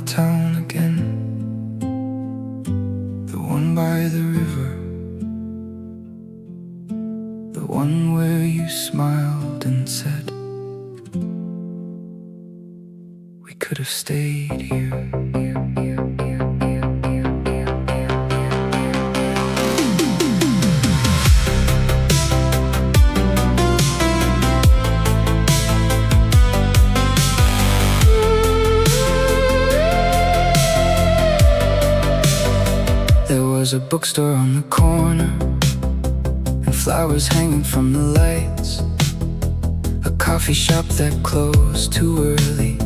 town again, the one by the river, the one where you smiled and said we could have stayed here. There was a bookstore on the corner, and flowers hanging from the lights, a coffee shop that closed too early,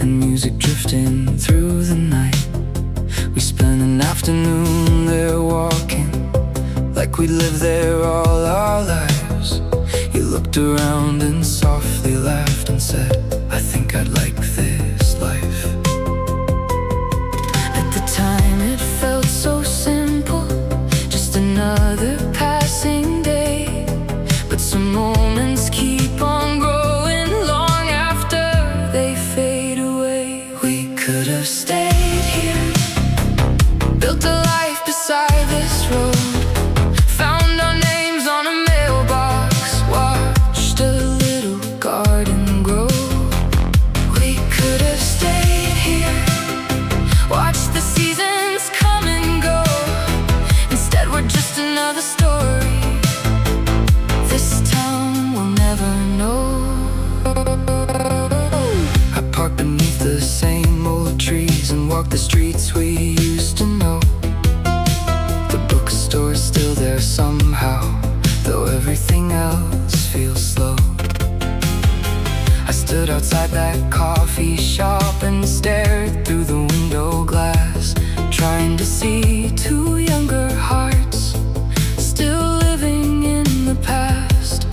and music drifting through the night. We spent an afternoon there walking, like we'd lived there all our lives. You looked around and softly laughed and said, I think I'd like this life. At the time it felt so simple, just another passing day. But some moments keep on growing long after they fade away. We could have stayed here, built a life beside this road, found our names on a mailbox, watched a little garden grow. We could have stayed here, watched the seasons come and go. Instead we're just another story this town will never know. I parked beneath the same old trees and walked the streets we used to know. The bookstore's still there somehow, though everything else feels slow. I stood outside that coffee shop and stared through the window glass, trying to see two younger hearts still living in the past.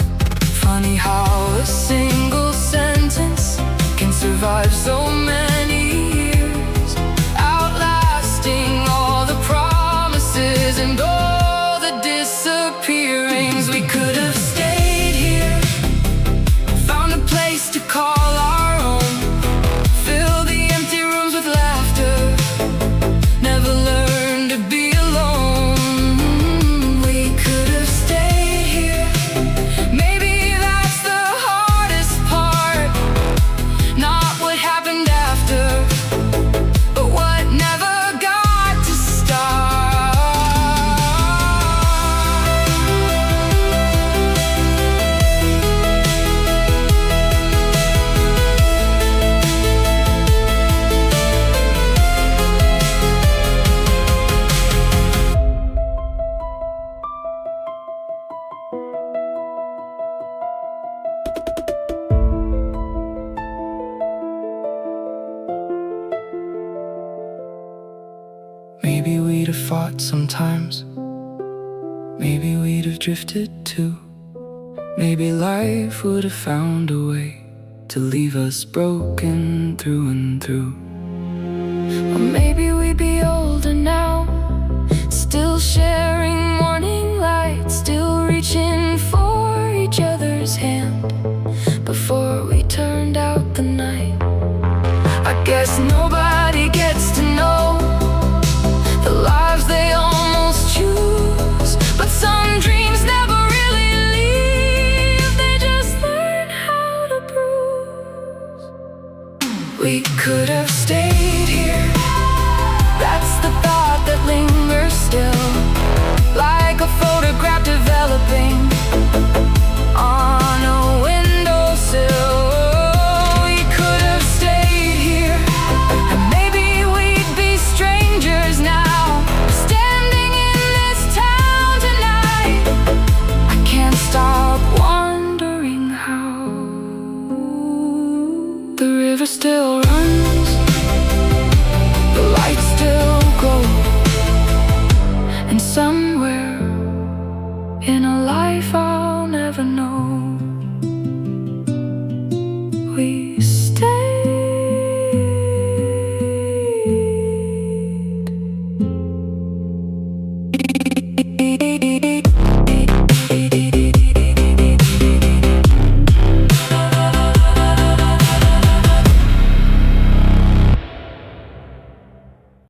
Funny how a single sentence can survive so many years, outlasting all the promises and all the disappearings. We could have stayed here, found a place to call our own, fill the empty rooms with laughter, never learned to be alone. We could have stayed here, maybe that's the hardest part, not what happened after, but what never got to start. Maybe we'd have fought sometimes, maybe we'd have drifted too. Maybe life would have found a way to leave us broken through and through. Or maybe we'd be older now, still sharing morning light, still reaching for each other's hand before we turned out the night. I guess nobody gets to know the lives they almost choose, but some dreams never really leave, they just learn how to bruise. We could have stayed here, that's the thought that lingers still, like a photograph developing on a windowsill. We could have stayed here, and maybe we'd be strangers now, standing in this town tonight. I can't stop wondering how the river still runs, the lights still glow, and somewhere in a life I'll never know, we